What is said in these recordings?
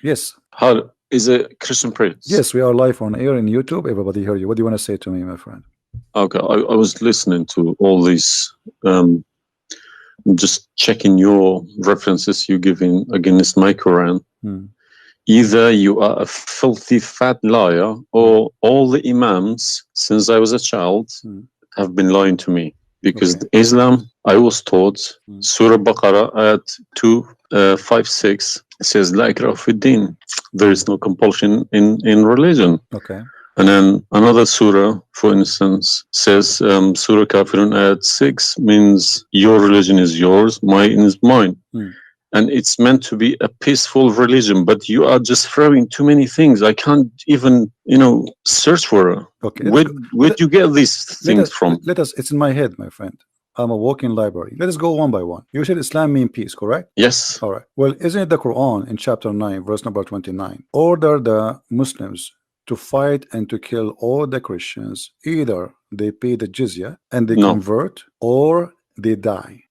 Yes. How is a Christian priest? Yes, we are live on air in YouTube. Everybody hear you. What do you want to say to me, my friend? Okay, I was listening to all these, just checking your references you giving against my Quran. Either you are a filthy fat liar, or all the imams since I was a child have been lying to me. Because Islam, I was taught, Surah Baqarah at 256 says, "La ikraha fi din." There is no compulsion in religion. Okay. And then another surah, for instance, says, Surah Kafirun at 6 means your religion is yours, mine is mine. And it's meant to be a peaceful religion, but you are just throwing too many things. I can't even, search for it. Okay. Where do you get these things from? It's in my head, my friend. I'm a walking library. Let us go one by one. You said Islam means peace, correct? Yes. All right. Well, isn't it the Quran in chapter 9, verse number 29, order the Muslims to fight and to kill all the Christians? Either they pay the jizya and they convert, or they die.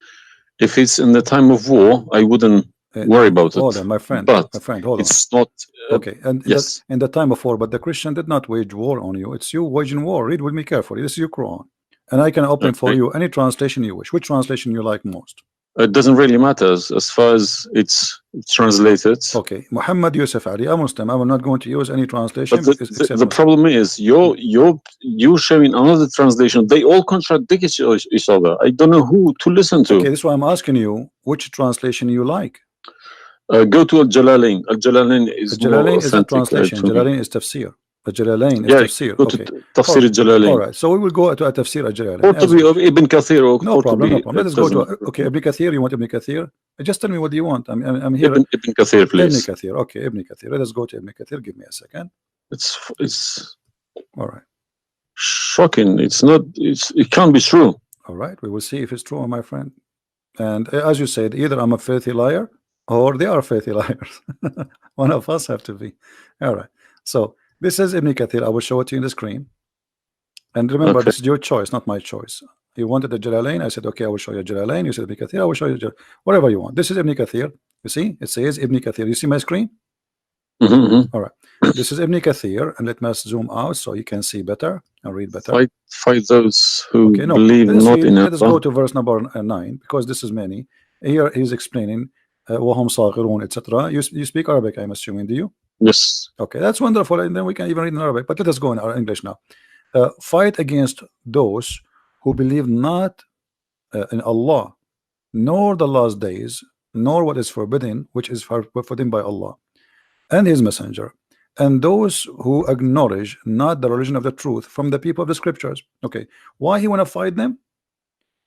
If it's in the time of war, I wouldn't worry about it. Hold on, my friend. But hold it's not. Okay, and yes, in the time of war, but the Christian did not wage war on you. It's you waging war. Read with me carefully. This is your Quran, and I can open for you any translation you wish. Which translation you like most? It doesn't really matter as far as it's translated. Okay, Muhammad Yusuf Ali, a Muslim. I will not going to use any translation. But the problem is you're showing another translation. They all contradict each other. I don't know who to listen to. Okay, this is why I'm asking you which translation you like. Go to Al-Jalalain. Al-Jalalain is Al-Jalalain is a translation. Jalalain is tafsir. Al-Jalalain is tafsir. Okay. Tafsir Al-Jalalain. All right, so we will go to a tafsir Al-Jalalain. Or to be of Ibn Kathir. No problem, no problem. Let us go to Ibn Kathir. You want Ibn Kathir? Just tell me what do you want. I'm here. Ibn Kathir, please. Ibn Kathir. Okay, Ibn Kathir. Let us go to Ibn Kathir. Give me a second. It's all right. Shocking. It can't be true. All right, we will see if it's true, my friend. And as you said, either I'm a filthy liar or they are filthy liars. One of us have to be. All right. So this is Ibn Kathir. I will show it to you on the screen. And remember, this is your choice, not my choice. You wanted the Jalalain. I said, okay, I will show you Jalalain. You said Ibn Kathir. I will show you whatever you want. This is Ibn Kathir. You see, it says Ibn Kathir. You see my screen? All right. This is Ibn Kathir, and let me zoom out so you can see better and read better. Fight those who believe not in Allah. Let us go to verse number 9, because this is many. Here he's explaining وهم صاغرون, etc. You speak Arabic, I'm assuming, do you? Yes. Okay, that's wonderful, and then we can even read in Arabic. But let us go in our English now. Fight against those who believe not in Allah, nor the last days, nor what is forbidden, which is forbidden by Allah and His Messenger, and those who acknowledge not the religion of the truth from the people of the scriptures. Okay, why he want to fight them?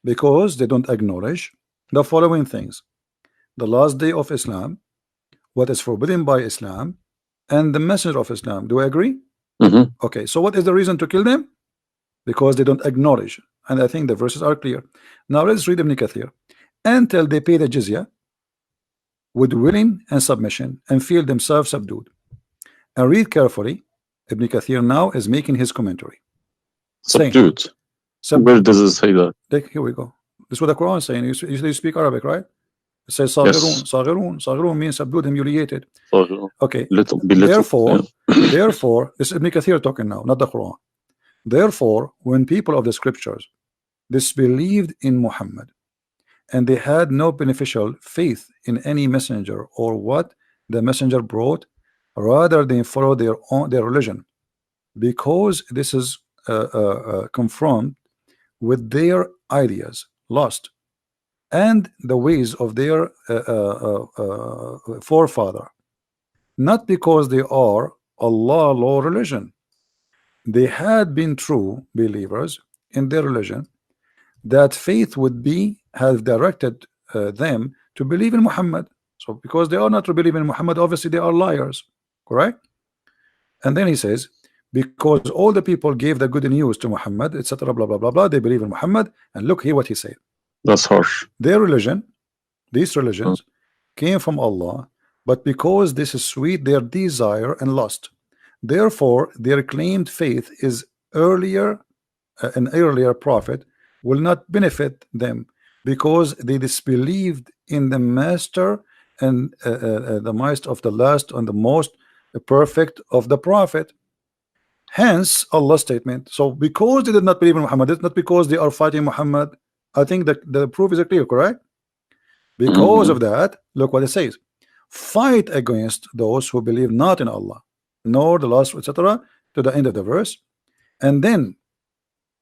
Because they don't acknowledge the following things: the last day of Islam, what is forbidden by Islam, and the messenger of Islam. Do I agree? Okay, so what is the reason to kill them? Because they don't acknowledge, and I think the verses are clear. Now let's read Ibn Kathir. Until they pay the jizya with willing and submission and feel themselves subdued. And read carefully. Ibn Kathir now is making his commentary. Subdued. Where does it say that? Here we go. This is what the Quran is saying. You speak Arabic, right? It says Saghirun. Saghirun. Saghirun means subdued, humiliated. Okay. Therefore, this is Ibn Kathir talking now, not the Quran. Therefore, when people of the scriptures disbelieved in Muhammad, and they had no beneficial faith in any messenger or what the messenger brought, rather they follow their religion, because this is confirmed with their ideas, lost, and the ways of their forefather, not because they are Allah law religion. They had been true believers in their religion, that faith would be have directed them to believe in Muhammad. So because they are not to believe in Muhammad, obviously they are liars, correct? And then he says, because all the people gave the good news to Muhammad, etc., blah blah blah blah, they believe in Muhammad. And look here what he said. That's harsh. Their religion, these religions came from Allah, but because this is sweet, their desire and lust. Therefore, their claimed faith is earlier, an earlier prophet will not benefit them, because they disbelieved in the master and the might of the last and the most perfect of the prophet. Hence Allah's statement. So because they did not believe in Muhammad, it's not because they are fighting Muhammad. I think that the proof is clear, correct? Because of that, look what it says: fight against those who believe not in Allah, nor the last, etc., to the end of the verse. And then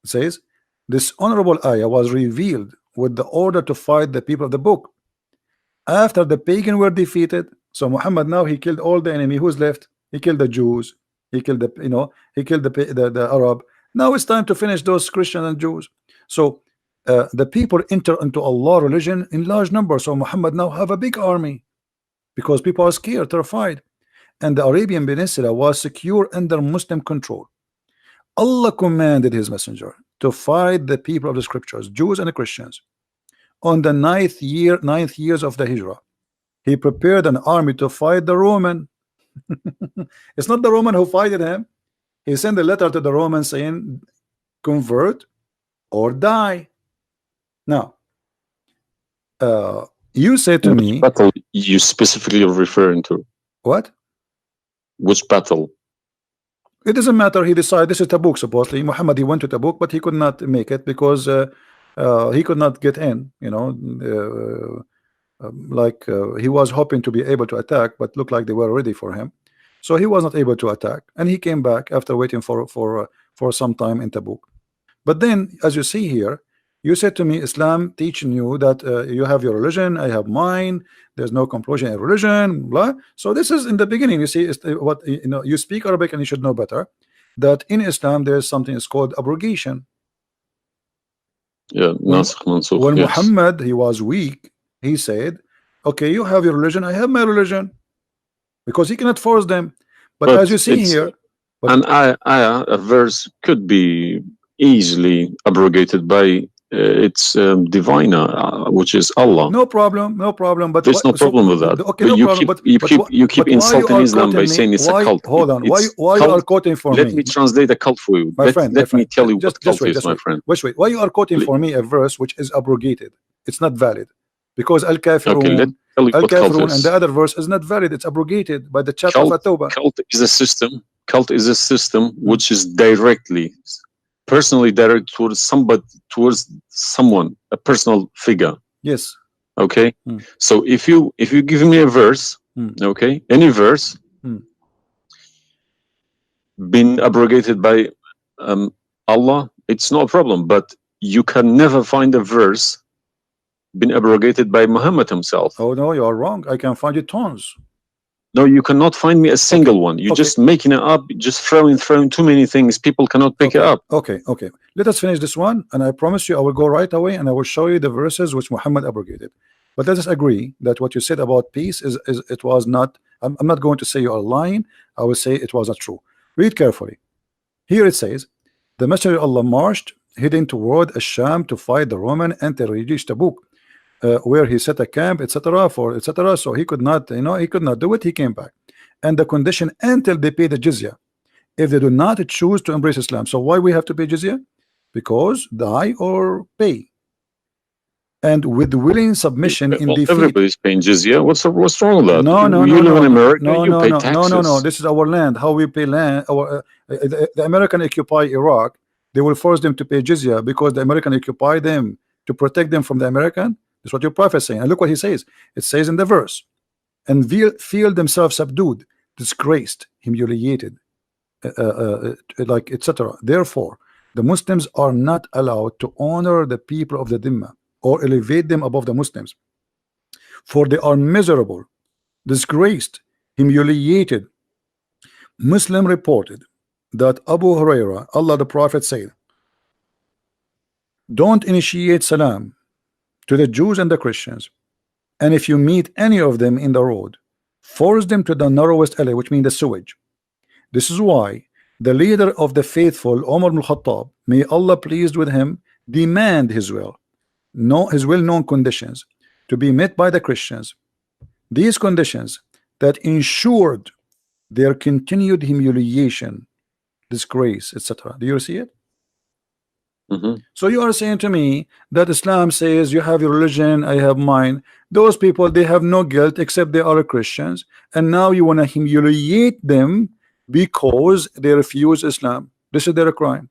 it says, this honorable ayah was revealed with the order to fight the people of the book after the pagan were defeated. So Muhammad now, he killed all the enemy. Who's left? He killed the Jews, he killed the, he killed the Arab. Now it's time to finish those Christians and Jews. So the people enter into Allah religion in large numbers. So Muhammad now have a big army because people are scared, terrified, and the Arabian Peninsula was secure under Muslim control. Allah commanded his messenger to fight the people of the scriptures, Jews and Christians. On the ninth years of the Hijrah, he prepared an army to fight the Roman. It's not the Roman who fighted him. He sent a letter to the Romans saying, convert or die. Now, you say to me, battle you specifically referring to? What? Which battle? It doesn't matter. He decided, this is Tabuk supposedly. Muhammad, he went to Tabuk, but he could not make it because he could not get in, he was hoping to be able to attack, but looked like they were ready for him, so he was not able to attack, and he came back after waiting for some time in Tabuk. But then, as you see here, you said to me, Islam teaching you that you have your religion, I have mine, there's no compulsion in religion, blah. So this is in the beginning. You see, what you speak Arabic and you should know better that in Islam there's something is called abrogation. Yeah, when yes. Muhammad, he was weak, he said, okay, you have your religion, I have my religion, because he cannot force them. But as you see here, a verse could be easily abrogated by its diviner, which is Allah. No problem, no problem. But there's no problem with that. Okay, but no you keep insulting Islam by saying it's a cult. Hold on, why cult, you are quoting for me? Let me translate a cult for you. Let me tell you what cult is, my friend. Wait. Why you are quoting for me a verse which is abrogated? It's not valid. Because Al-Kafirun, and the other verse is not valid. It's abrogated by the chapter of At-Tawbah. Cult is a system. Cult is a system which is personally direct towards someone, a personal figure. Yes. Okay. So if you give me a verse, okay, any verse, been abrogated by Allah, it's no problem. But you can never find a verse been abrogated by Muhammad himself. Oh no, you are wrong. I can find you tons. No, you cannot find me a single one. You're just making it up, just throwing too many things. People cannot pick it up. Okay. Let us finish this one, and I promise you I will go right away and I will show you the verses which Muhammad abrogated. But let us agree that what you said about peace is it was not. I'm not going to say you are lying. I will say it was not true. Read carefully. Here it says, the Messenger of Allah marched heading toward Asham to fight the Roman until he reached Tabuk, where he set a camp, etc. So he could not, he could not do it. He came back, and the condition until they pay the jizya, if they do not choose to embrace Islam. So why we have to pay jizya? Because die or pay. And with willing submission in defeat. Everybody's paying jizya. What's wrong with that? No. You live in America. You pay taxes. No. This is our land. How we pay land? The American occupy Iraq. They will force them to pay jizya because the American occupy them to protect them from the American. That's what your prophet is saying. And look what he says. It says in the verse, and feel themselves subdued, disgraced, humiliated, like etc. Therefore, the Muslims are not allowed to honor the people of the Dhimma or elevate them above the Muslims, for they are miserable, disgraced, humiliated. Muslim reported that Abu Huraira, Allah the Prophet said, don't initiate salam to the Jews and the Christians, and if you meet any of them in the road, force them to the narrowest alley, which means the sewage. This is why the leader of the faithful, Umar ibn Khattab, may Allah pleased with him, demand his well-known conditions to be met by the Christians. These conditions that ensured their continued humiliation, disgrace, etc. Do you see it? So you are saying to me that Islam says you have your religion, I have mine. Those people, they have no guilt except they are Christians, and now you want to humiliate them because they refuse Islam. This is their crime.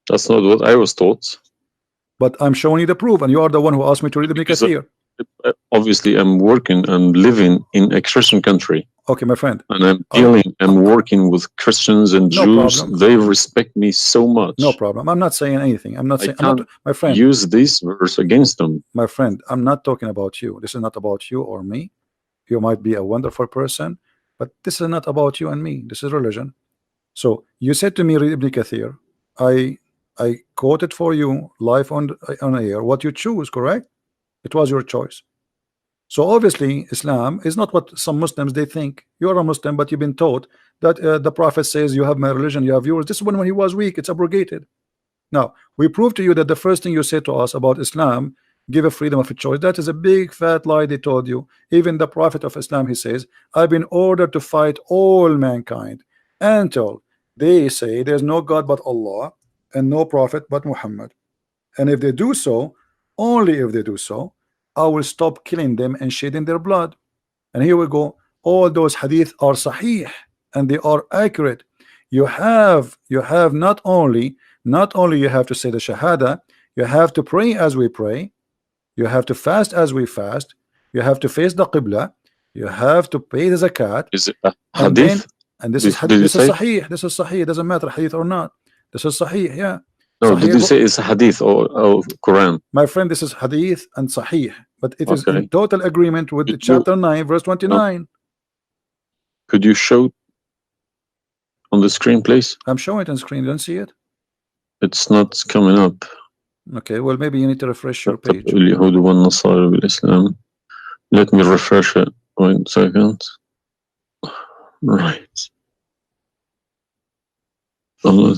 That's not what I was taught. But I'm showing you the proof, and you are the one who asked me to read Ibn Kathir. Obviously, I'm working and living in a Christian country. Okay, my friend. And I'm working with Christians and Jews. Problem. They respect me so much. No problem. I'm not saying anything. I'm not saying. I'm not, my friend. Use this verse against them. My friend, I'm not talking about you. This is not about you or me. You might be a wonderful person, but this is not about you and me. This is religion. So you said to me, read Ibn Kathir. I quoted for you live on air what you choose, correct? It was your choice. So obviously Islam is not what some Muslims they think. You're a Muslim, but you've been taught that the Prophet says you have my religion, you have yours. This is when he was weak, it's abrogated. Now we prove to you that the first thing you said to us about Islam, give a freedom of a choice, that is a big fat lie they told you. Even the Prophet of Islam, he says, I've been ordered to fight all mankind until they say there's no God but Allah and no prophet but Muhammad. And if they do so, only if they do so, I will stop killing them and shedding their blood. And here we go. All those hadith are sahih and they are accurate. You have not only you have to say the shahada, you have to pray as we pray, you have to fast as we fast, you have to face the qibla, you have to pay the zakat. Is it a hadith? And this is hadith. This is sahih. This is sahih. It doesn't matter hadith or not. This is sahih. Yeah. No, did you say it's hadith or Quran? My friend, this is hadith and sahih, but it is in total agreement with chapter 9 verse 29. No. Could you show on the screen, please? I'm showing it on screen. You don't see it? It's not coming up. Okay, well maybe you need to refresh your page. Let me refresh it. 1 second. Right. Allah,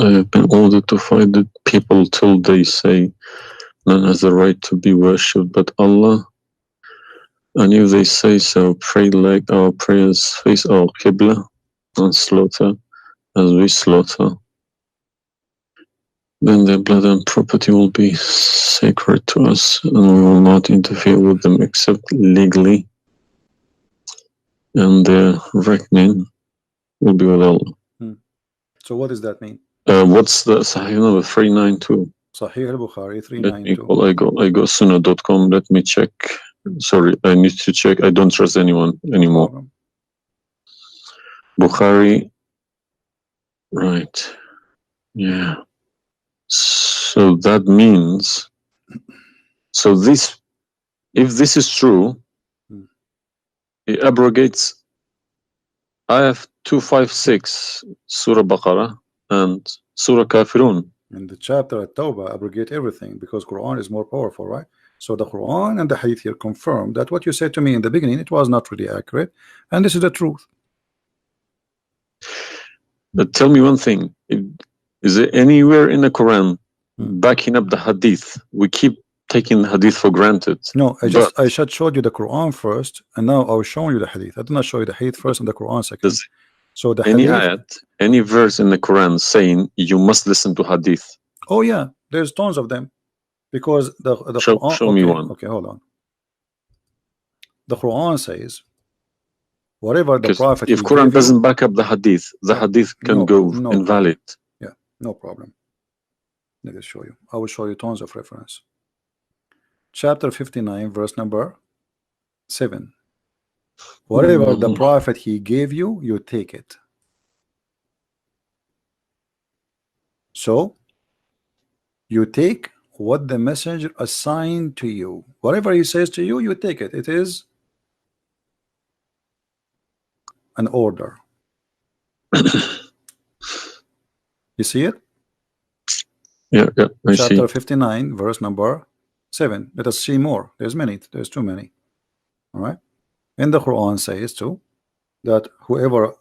I have been ordered to fight the people till they say none has the right to be worshipped but Allah. And if they say so, pray like our prayers, face our Qibla, and slaughter as we slaughter. Then their blood and property will be sacred to us, and we will not interfere with them except legally, and their reckoning will be with Allah. So what does that mean? What's the Sahih number? 392. Sahih al-Bukhari 392. I go sunnah.com. Let me check. Sorry, I need to check. I don't trust anyone anymore. Bukhari. Right. Yeah. So that means, so this, if this is true, it abrogates ayah 256 Surah Baqarah and Surah Kafirun. And the chapter at Tawbah abrogate everything because Quran is more powerful, right? So the Quran and the Hadith here confirm that what you said to me in the beginning, it was not really accurate, and this is the truth. But tell me one thing: is there anywhere in the Quran backing up the Hadith? We keep taking the Hadith for granted. No, I should show you the Quran first, and now I was showing you the Hadith. I did not show you the Hadith first and the Quran second. So the any Hadith, ayat, any verse in the Quran saying you must listen to Hadith? Oh yeah, there's tons of them. Because the Quran, show me one. Okay, hold on. The Quran says whatever the Prophet. If Quran doesn't back up the Hadith can go invalid. Yeah, no problem. Let me show you. I will show you tons of reference. Chapter 59, verse number 7. Whatever the Prophet he gave you, you take it. So you take what the messenger assigned to you. Whatever he says to you, you take it. It is an order. You see it? Yeah, I see. Chapter 59, verse number 7. Let us see more. There's many. There's too many. All right. And the Quran says too that whoever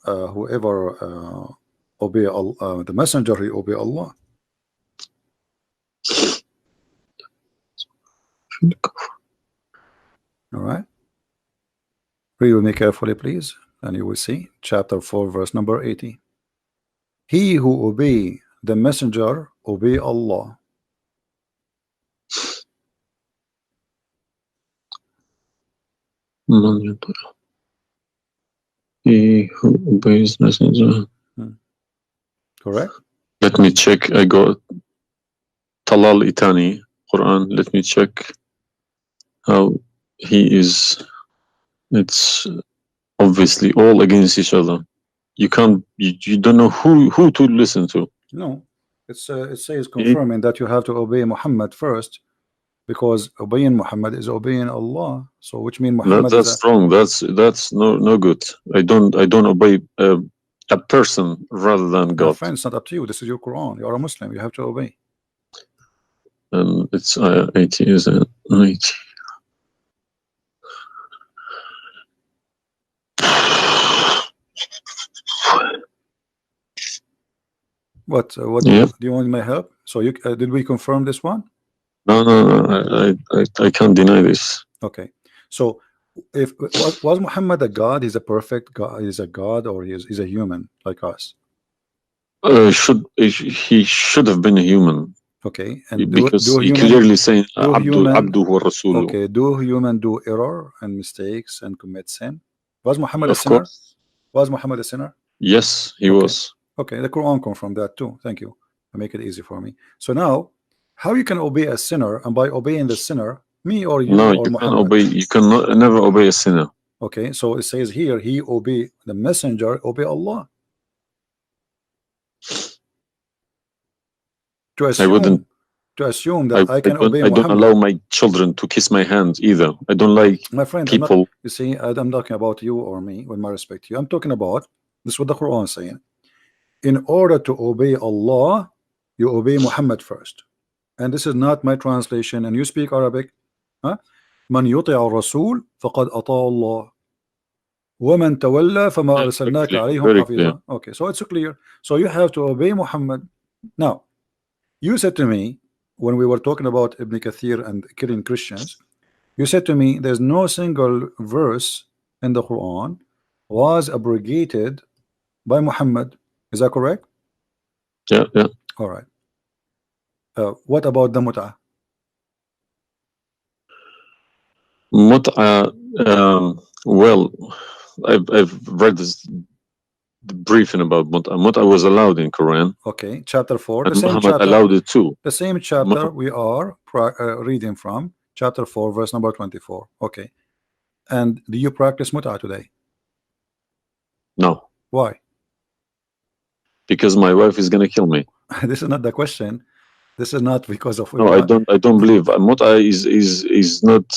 obey the messenger, he obey Allah. All right. Read with me carefully, please, and you will see chapter 4, verse number 80. He who obey the messenger, obey Allah. He who obeys messenger. Correct. Let me check. I got Talal Itani Quran. Let me check how he is. It's obviously all against each other. You can't. You don't know who to listen to. No, it says confirming that you have to obey Muhammad first, because obeying Muhammad is obeying Allah. So which means Muhammad that's wrong. That's no good. I don't obey a person rather than God. Friend, it's not up to you. This is your Quran. You are a Muslim. You have to obey. It's 80, is it? 80. What Yeah. do you want my help? So you did we confirm this one? No. I can't deny this. Okay. So if was Muhammad a god? He's a perfect god. He's a god, or he's a human like us? He should have been a human. Okay. And because he clearly saying Abdu wa Rasuluh. Okay. Do human do error and mistakes and commit sin? Was Muhammad a Of sinner? course. Was Muhammad a sinner? Yes, he was. Okay, the Quran confirmed that too. Thank you. To make it easy for me. So now, how you can obey a sinner, and by obeying the sinner, me or you No, or you Muhammad? can obey. You cannot never obey a sinner. Okay, so it says here, he obey the messenger, obey Allah. To assume that I can obey I Muhammad. don't allow my children to kiss my hand either. I don't like my friend, people. You see, I'm talking about you or me, with my respect to you. I'm talking about this is what the Quran is saying. In order to obey Allah, you obey Muhammad first. And this is not my translation. And you speak Arabic. من يطع الرسول فقد أطاع الله ومن تولى فما أرسلناك عليهم حفيظا. Okay, so it's clear. So you have to obey Muhammad. Now, you said to me when we were talking about Ibn Kathir and killing Christians, you said to me there's no single verse in the Quran was abrogated by Muhammad. Is that correct? Yeah. All right. What about the mut'ah? Mut'ah, well, I've read this briefing about mut'ah. Mut'ah was allowed in Quran. Okay, chapter 4. And Muhammad allowed it too. The same chapter we are reading from, chapter 4, verse number 24. Okay. And do you practice mut'ah today? No. Why? Because my wife is gonna kill me. This is not the question. This is not because of. No, I don't believe mut'ah is not.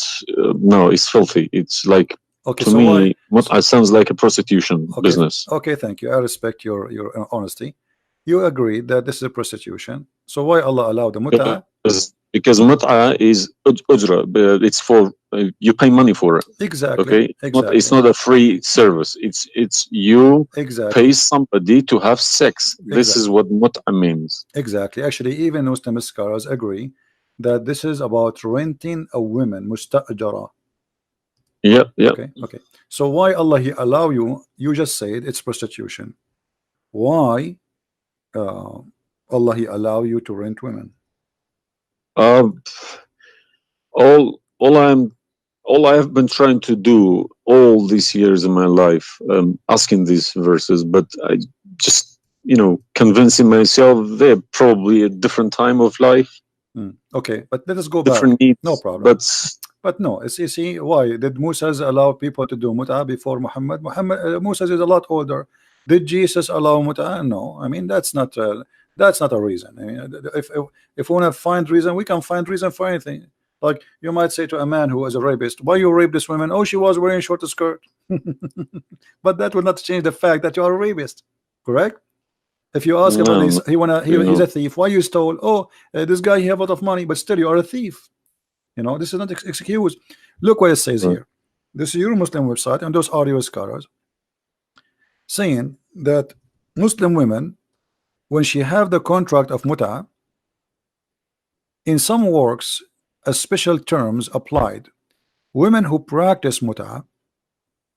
No, it's filthy. It's like, okay, to me, mut'ah sounds like a prostitution business. Okay, thank you. I respect your honesty. You agree that this is a prostitution. So why Allah allowed the mut'ah? Because mut'ah is ujra. It's for you pay money for it. Exactly. Okay. Exactly. It's not a free service. It's you pay somebody to have sex. This is what mut'ah means. Exactly. Actually, even Muslim scholars agree that this is about renting a woman, musta'jara. Yeah. Okay. So why Allah He allow you? You just said it's prostitution. Why Allah He allow you to rent women? All I have been trying to do all these years in my life, asking these verses, but I just, convincing myself they're probably a different time of life. Okay, but let us go different back. Needs, no problem. But no, you see, why did Moses allow people to do mut'ah before Muhammad? Moses is a lot older. Did Jesus allow mut'ah? No, I mean that's not a reason. I mean, if we want to find reason, we can find reason for anything. Like you might say to a man who is a rapist, why you rape this woman? Oh, she was wearing a short skirt. But that will not change the fact that you are a rapist, correct? If you ask about this, he's a thief. Why you stole? Oh, this guy he have a lot of money, but still you are a thief. This is not excuse. Look what it says here. This is your Muslim website, and those are your scholars saying that Muslim women, when she have the contract of mut'ah, in some works, a special terms applied. Women who practice mut'ah,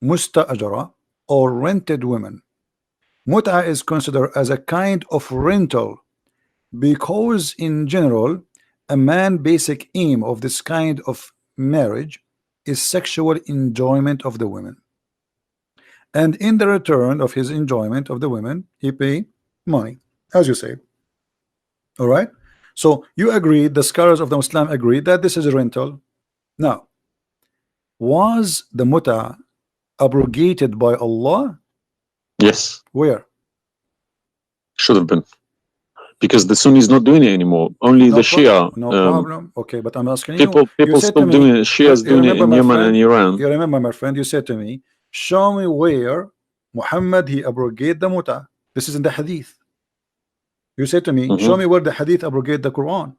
musta'jara, or rented women. Mut'ah is considered as a kind of rental because in general a man basic aim of this kind of marriage is sexual enjoyment of the women, and in the return of his enjoyment of the women he pay money, as you say. All right, so you agree, the scholars of the Muslim agree that this is a rental. Now, was the muta abrogated by Allah? Yes, Where? should have been, because the Sunni is not doing it anymore. Only the Shia. No problem. Okay, but I'm asking people you said still to me, doing it. Shia's you doing it remember, in my Yemen friend, and Iran. you remember, my friend, you said to me, show me where Muhammad he abrogate the muta. This is in the hadith. You said to me, show me where the hadith abrogate the Quran.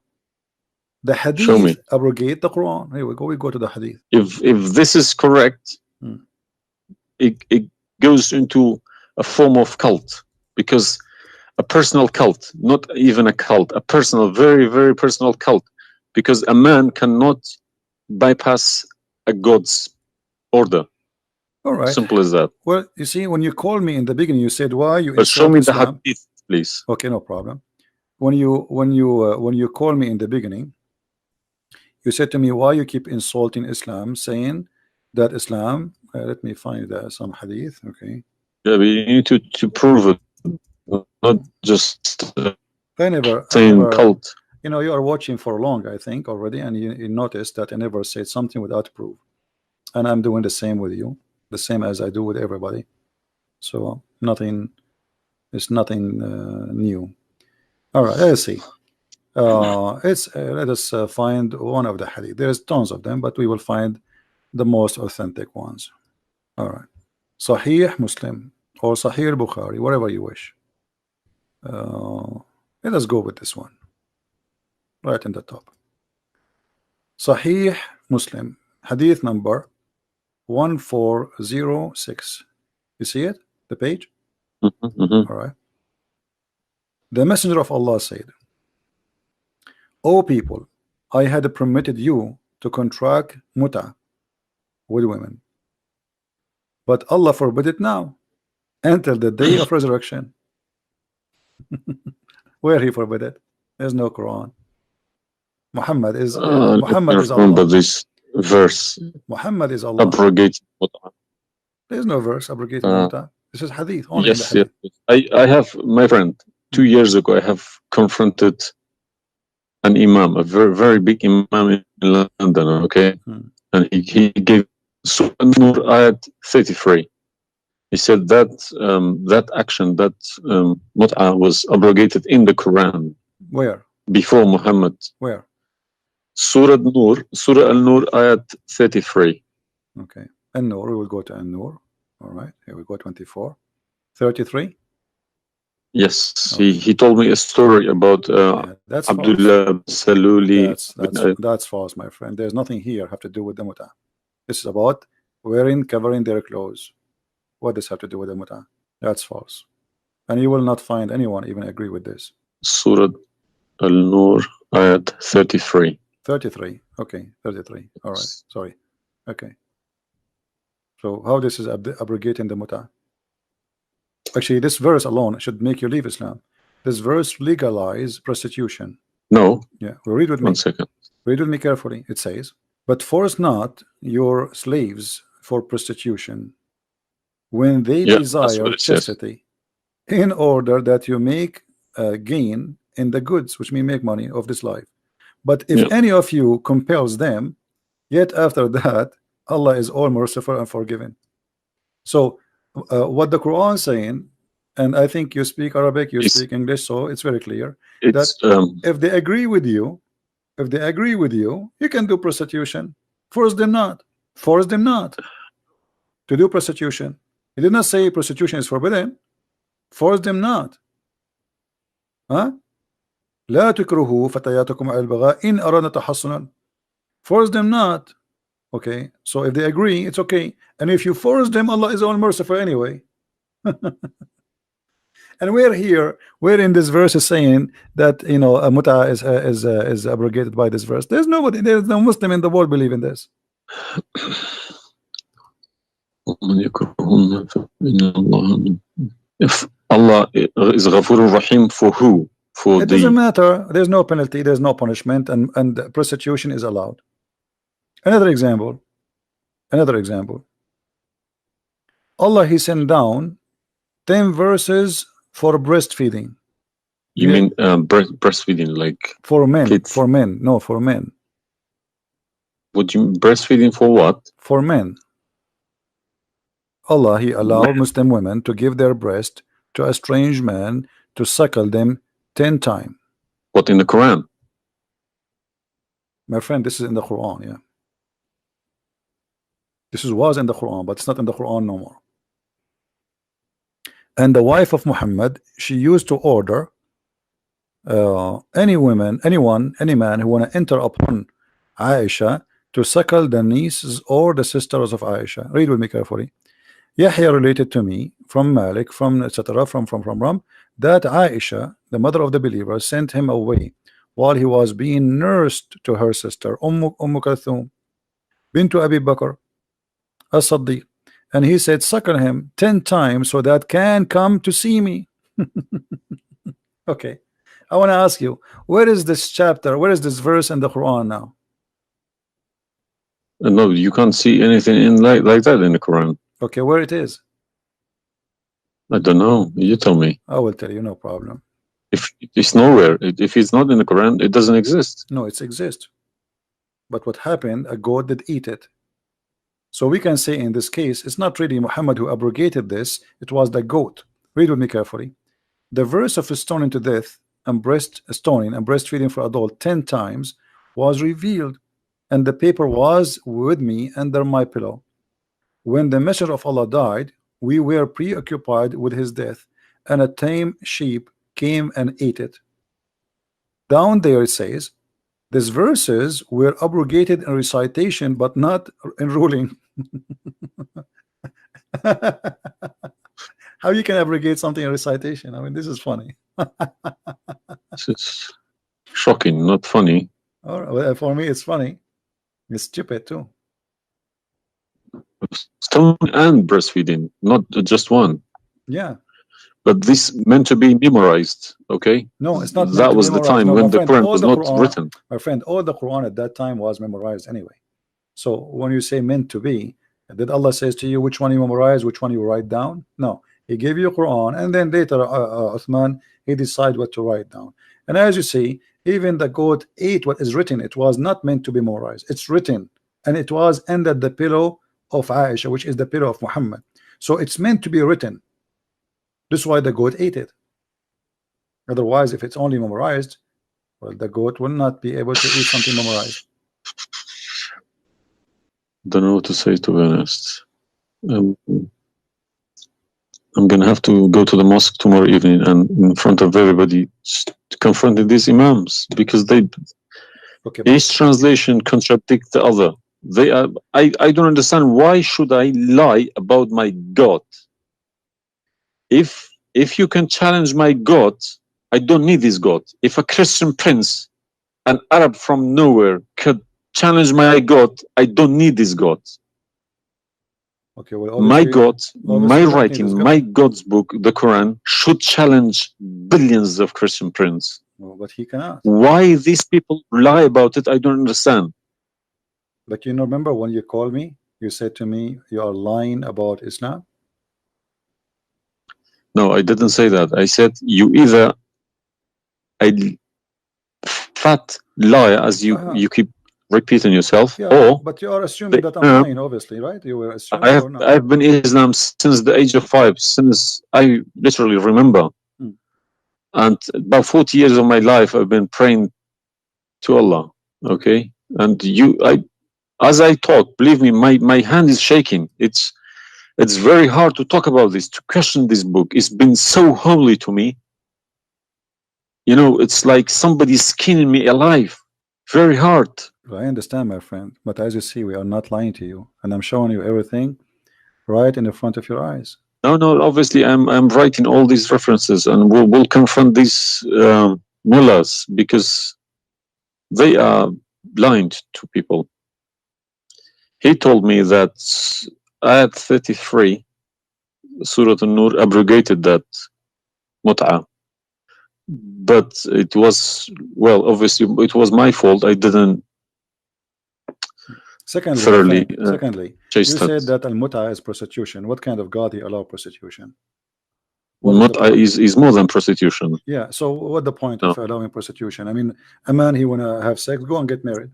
The hadith abrogate the Quran. Here we go to the hadith. If this is correct, it goes into a form of cult, because a personal cult, not even a cult, a personal, very, very personal cult, because a man cannot bypass a God's order. All right, simple as that. Well, you see, when you called me in the beginning, you said why you But show me the Islam? hadith, please. Okay, no problem. When you call me in the beginning, you said to me why you keep insulting Islam, saying that Islam. Let me find some hadith. Okay. Yeah, but you need to prove it, not just saying cult. You know, you are watching for long, I think, already, and you noticed that I never said something without proof, and I'm doing the same with you, the same as I do with everybody. So nothing, it's nothing new. All right, let's see. Let us find one of the hadith. There's tons of them, but we will find the most authentic ones. All right, Sahih Muslim or Sahih Bukhari, whatever you wish. Let us go with this one right in the top. Sahih Muslim, hadith number 1406. You see it, the page? All right. The Messenger of Allah said, O people, I had permitted you to contract muta with women, but Allah forbid it now until the day of resurrection. Where he forbid it? There's no Quran. Muhammad is Allah. This verse. Muhammad is Allah. Abrogate muta. There's no verse abrogating muta. This is hadith. Only yes, in the hadith. I have, my friend, 2 years ago I have confronted an imam, a very, very big imam in London, okay? And he gave Surah An-Nur ayat 33. He said that that action, that mut'a was abrogated in the Quran. Where? Before Muhammad. Where? Surah An-Nur, Surah An-Nur ayat 33. Okay. An-Nur, we will go to An-Nur. All right, here we go, 24. 33? Yes, okay. He told me a story about Abdullah Saluli. That's false, my friend. There's nothing here have to do with the muta. This is about covering their clothes. What does have to do with the muta? That's false. And you will not find anyone even agree with this. Surah Al-Nur ayat 33. 33. Okay, 33. All right. Sorry. Okay. So how this is abrogating the muta? Actually, this verse alone should make you leave Islam. This verse legalize prostitution. No. Yeah. Well, read with me. 1 second. Read with me carefully. It says, but force not your slaves for prostitution when they desire chastity, in order that you make gain in the goods, which mean make money of this life. But if any of you compels them, yet after that, Allah is all merciful and forgiving. So what the Quran is saying, and I think you speak Arabic, you speak English, so it's very clear that if they agree with you, you can do prostitution. Force them not to do prostitution. He did not say prostitution is forbidden. Force them not. Huh? لا تكرهوا فتياتكم على البغاء إن أردنا تحصنا. Force them not. Okay, so if they agree, it's okay. And if you force them, Allah is all merciful anyway. And we're in this verse is saying that, you know, a muta is abrogated by this verse. There's no Muslim in the world believe in this. If Allah is Ghafurur Rahim for who? for It doesn't matter. There's no penalty, there's no punishment, and prostitution is allowed. Another example. Allah, He sent down 10 verses for breastfeeding. You mean breastfeeding, like for men? kids? For men, no, for men. Would you breastfeeding for what? For men. Allah, He allowed Muslim women to give their breast to a strange man to suckle them 10 times. What, in the Quran? My friend, this is in the Quran, yeah. This was in the Quran, but it's not in the Quran no more. And the wife of Muhammad, she used to order any woman, any man who want to enter upon Aisha to suckle the nieces or the sisters of Aisha. Read with me carefully. Yahya related to me from Malik, from etc. from that Aisha, the mother of the believer, sent him away while he was being nursed to her sister Kulthum bint Abi Bakr as-Siddiq, and he said, suckle him 10 times so that can come to see me. Okay, I want to ask you, where is this chapter, where is this verse in the Quran now? No, you can't see anything in like that in the Quran. Okay, where it is? I don't know. You tell me. I will tell you, no problem. If it's nowhere, if it's not in the Quran, it doesn't exist. No, it exists. But what happened? A goat did eat it. So we can say in this case, it's not really Muhammad who abrogated this, it was the goat. Read with me carefully. The verse of stoning to death and stoning and breastfeeding for adult 10 times was revealed, and the paper was with me under my pillow. When the Messenger of Allah died, we were preoccupied with his death, and a tame sheep came and ate it. Down there it says, these verses were abrogated in recitation, but not in ruling. How you can abrogate something in recitation? I mean, this is funny. This is shocking, not funny. Well, for me, it's funny. It's stupid too. Stone and breastfeeding, not just one. Yeah. But this meant to be memorized, okay? No, it's not. That was the time when the Quran was not written. My friend, all the Quran at that time was memorized anyway. So when you say meant to be, did Allah says to you which one you memorize, which one you write down? No, He gave you Quran, and then later Uthman, he decided what to write down. And as you see, even the goat ate what is written. It was not meant to be memorized. It's written, and it was under the pillow of Aisha, which is the pillow of Muhammad. So it's meant to be written. This is why the goat ate it. Otherwise, if it's only memorized, well, the goat will not be able to eat something memorized. Don't know what to say, to be honest. I'm gonna have to go to the mosque tomorrow evening and in front of everybody confront these imams, because they each translation contradicts the other. They are. I don't understand, why should I lie about my God? If you can challenge my God, I don't need this God. If a Christian prince, an Arab from nowhere, could challenge my God, I don't need this God. Okay, well, my God, my writing, my God's book, the Quran, should challenge billions of Christian princes. Well, but he cannot. Why these people lie about it, I don't understand. But you remember when you called me, you said to me, you are lying about Islam? No, I didn't say that. I said you either a fat liar, as you keep repeating yourself, or but you are assuming that I'm lying, obviously, right? You were assuming. I've been Islam since the age of 5, since I literally remember, and about 40 years of my life I've been praying to Allah. Okay, and as I talk, believe me, my hand is shaking. It's very hard to talk about this, to question this book. It's been so holy to me. You know, it's like somebody's skinning me alive. Very hard. I understand, my friend, but as you see, we are not lying to you, and I'm showing you everything right in the front of your eyes. No, obviously I'm writing all these references, and we'll confront these mullahs, because they are blind to people. He told me that Ayat 33, Surah An-Nur, abrogated that mut'ah. but it was, well, obviously it was my fault. I didn't Secondly, thoroughly you chase said that. that al-mut'a is prostitution. What kind of God he allow prostitution? What is the Mut'a point? is more than prostitution. Yeah, so what the point No. of allowing prostitution? I mean, a man, he wanna have sex, go and get married.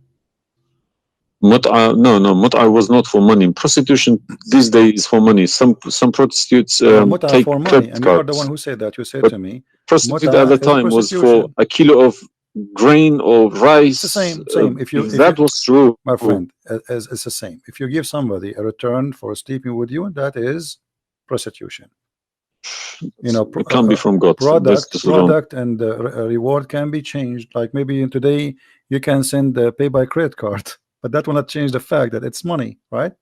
Mut'a, no, Mut'a was not for money. Prostitution these days is for money. Some prostitutes Mut'a take for money, credit and you are the cards. one who said that. You said But to me, prostitute at mut'a the is time was for prostitution. a kilo of grain or rice. It's the same. If that was true, my friend, as it's the same. If you give somebody a return for sleeping with you, that is prostitution. You know, it can't be from God. product and reward can be changed. Like maybe today you can send pay by credit card, but that will not change the fact that it's money, right?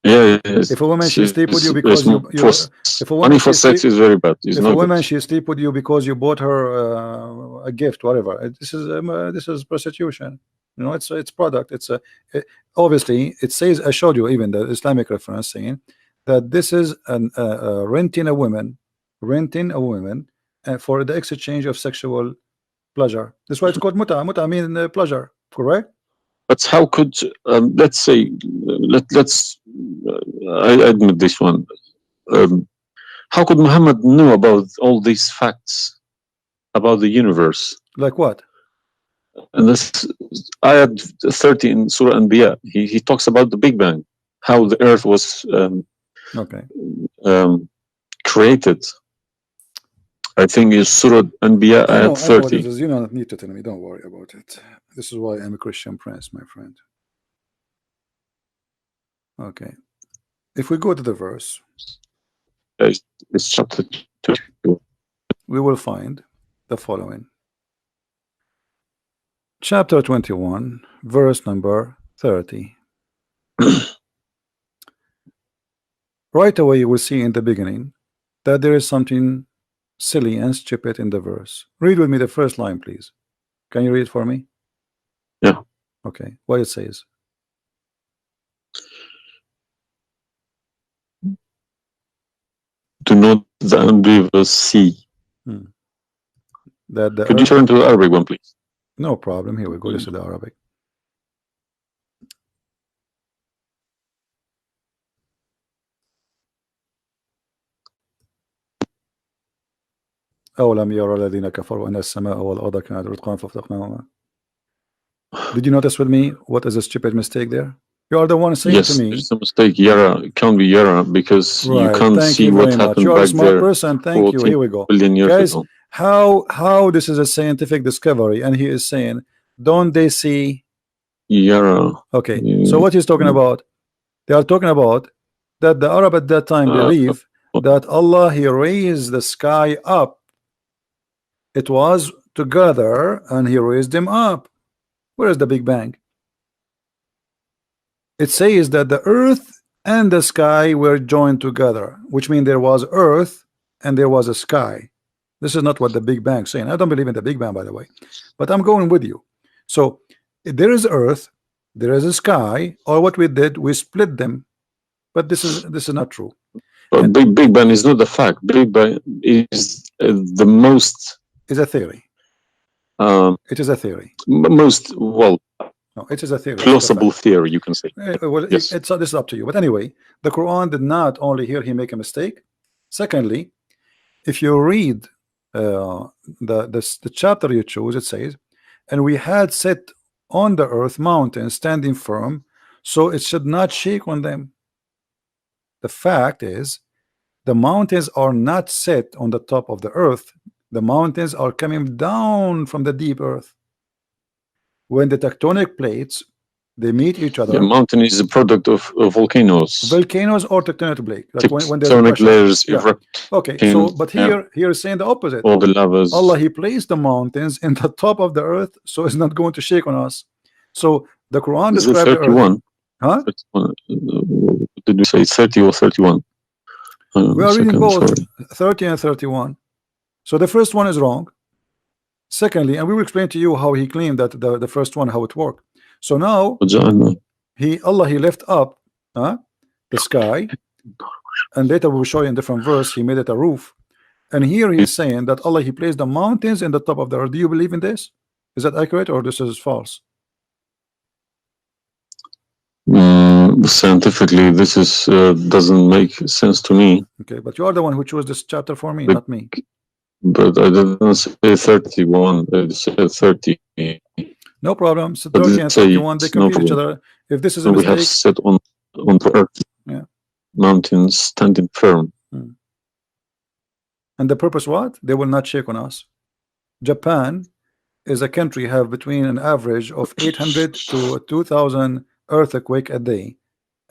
Yeah, if a woman she sleep with you because because if a woman money for sex is very bad. It's if not a woman good. she sleep with you because you bought her a gift, whatever, this is prostitution. You know, it's product. It's obviously it says, I showed you even the Islamic reference saying that this is renting a woman for the exchange of sexual pleasure. That's why it's called muta. I mean pleasure, correct? But how could let's say let's I admit this one. How could Muhammad know about all these facts about the universe? Like what? And this ayat 30 in Surah Anbiya, he talks about the Big Bang, how the earth was created. I think it's Surah Anbiya ayat 30. I know what it is. You don't need to tell me. Don't worry about it. This is why I'm a Christian prince, my friend. Okay. If we go to the verse, it's chapter 2. We will find the following. Chapter 21, verse number 30. Right away you will see in the beginning that there is something silly and stupid in the verse. Read with me the first line, please. Can you read it for me? Yeah. Okay. What it says? Do not the unbelievers see? That Could you turn to the Arabic one, please? No problem. Here we go. This is the Arabic. أولم يرى الذين كفروا أن السماء والأرض كانت رتقا ففتقناهما. Did you notice with me what is a stupid mistake there? You are the one saying to me. Yes, there's a mistake. Yara, it can't be Yara because you can't see what happened you are back a smart there. person. Thank you. Here we go. Guys, ago. how this is a scientific discovery, and he is saying, don't they see Yara? Okay, so what he's talking about? They are talking about that the Arab at that time believe that Allah, he raised the sky up. It was together and he raised them up. Where is the Big Bang? It says that the earth and the sky were joined together, which means there was earth and there was a sky. This is not what the Big Bang is saying. I don't believe in the Big Bang, by the way, but I'm going with you. So there is earth, there is a sky, or what we did, we split them. But this is not true. But Big Bang is not the fact. Big Bang is the most. It's a theory. It is a theory. Most no, it is a theory. Plausible theory, you can say. Well, yes. This is up to you. But anyway, the Quran did not only here he make a mistake. Secondly, if you read the chapter you choose, it says, and we had set on the earth mountains standing firm, so it should not shake on them. The fact is, the mountains are not set on the top of the earth. The mountains are coming down from the deep earth. When the tectonic plates they meet each other. The mountain is a product of volcanoes. Volcanoes or tectonic plate. Like when there's tectonic layers erupt. Okay, so but here is saying the opposite. All the lavas. Allah, he placed the mountains in the top of the earth, so it's not going to shake on us. So the Quran describes 31. Huh? 31. Did we say 30 or 31? We are reading both 30 and 31. So the first one is wrong. Secondly, and we will explain to you how he claimed that the first one, how it worked. So now Allah he left up the sky, and later we'll show you in different verse he made it a roof, And here he's saying that Allah, he placed the mountains in the top of the earth. Do you believe in this? Is that accurate or this is false? Scientifically, this is doesn't make sense to me. Okay, but you are the one who chose this chapter for me, not me. But I didn't say 31. I said 30. No problem. So 30 and 31, they complete each other. If this is a we have mistake, set on the earth, yeah, mountains standing firm. and the purpose what? They will not shake on us. Japan is a country have between an average of 800 to 2,000 earthquake a day,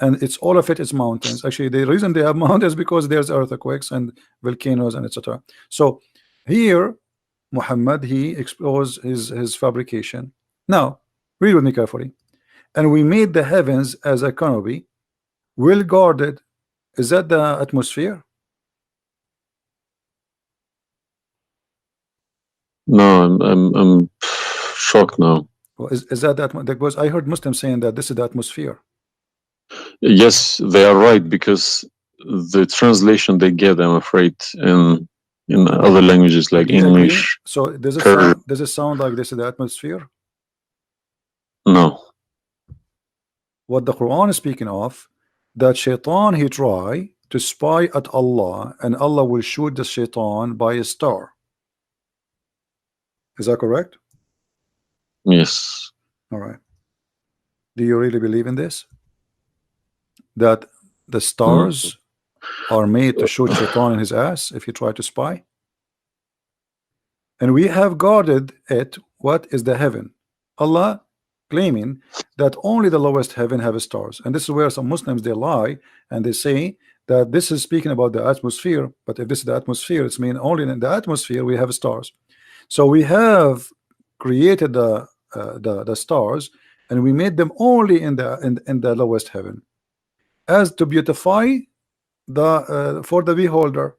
and it's all of it is mountains. Actually, the reason they have mountains because there's earthquakes and volcanoes and etc. So here Muhammad, he exposed his fabrication. Now read with me carefully. And we made the heavens as a canopy, well guarded. Is that the atmosphere? No, I'm shocked now. Well, is that because I heard Muslims saying that this is the atmosphere. Yes, they are right, because the translation they get, I'm afraid, in other languages like English. So does it sound like this is the atmosphere? No. What the Quran is speaking of, that shaitan, he try to spy at Allah, and Allah will shoot the shaitan by a star. Is that correct? Yes. All right. Do you really believe in this? That the stars are made to shoot shaitan in his ass if he try to spy? And we have guarded it. What is the heaven? Allah claiming that only the lowest heaven have stars, and this is where some Muslims, they lie and they say that this is speaking about the atmosphere. But if this is the atmosphere, it's mean only in the atmosphere we have stars. So we have created the stars, and we made them only in the lowest heaven, as to beautify the for the beholder,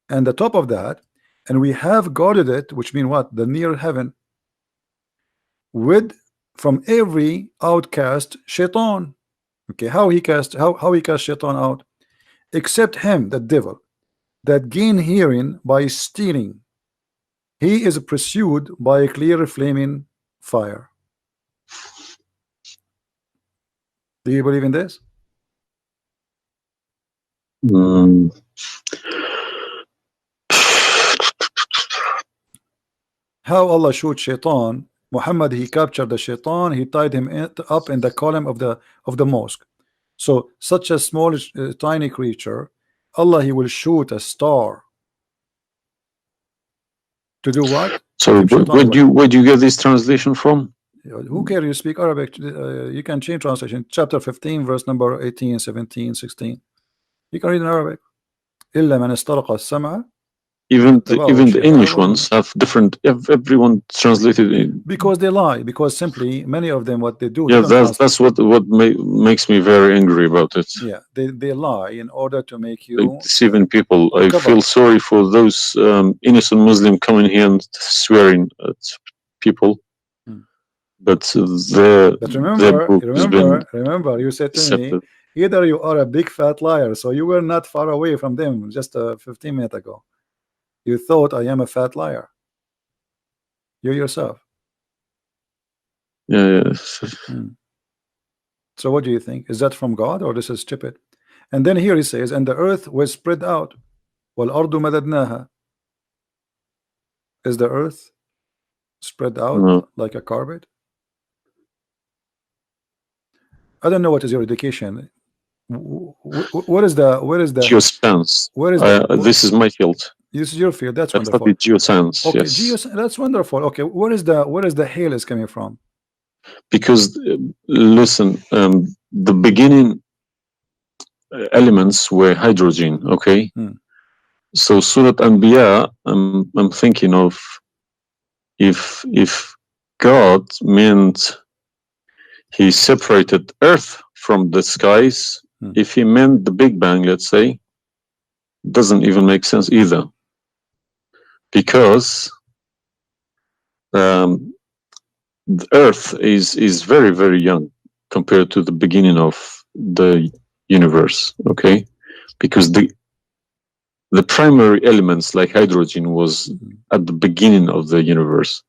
and the top of that, and we have guarded it, which mean what? The near heaven, with from every outcast shaitan. Okay, how he cast shaitan out? Except him, the devil, that gain hearing by stealing. He is pursued by a clear flaming fire. Do you believe in this? How Allah shoot shaitan? Muhammad, he captured the shaitan, he tied him up in the column of the mosque. So such a small tiny creature, Allah, he will shoot a star to do what? So where do you get this translation from? Who cares? You speak Arabic, you can change translation. Chapter 15 verse number 18, 17, 16. You can read in Arabic. إلا من استرق السمع. Even the English ones have different. Everyone translated it because they lie. Because simply many of them, what they do. Yeah, that's what makes me very angry about it. Yeah, they lie in order to make you deceiving people. I feel sorry for those innocent Muslim coming here and swearing at people. But remember, you said to me, either you are a big fat liar, so you were not far away from them just 15 minutes ago. You thought I am a fat liar. You yourself. Yeah. So what do you think? Is that from God or this is stupid? And then here he says, and the earth was spread out. وَالْأَرْضُ مَدَدْنَاهَا. Is the earth spread out like a carpet? I don't know what is your education. What is the geoscience? Where is this is my field. This is your field. That's wonderful. I studied geoscience. Okay, yes. That's wonderful. Okay, where is the hail is coming from? Because listen, the beginning elements were hydrogen. Okay, so Surah Anbiya, I'm thinking of if God meant he separated earth from the skies, if he meant the Big Bang, let's say, doesn't even make sense either, because the earth is very, very young compared to the beginning of the universe. Okay, because the primary elements like hydrogen was at the beginning of the universe,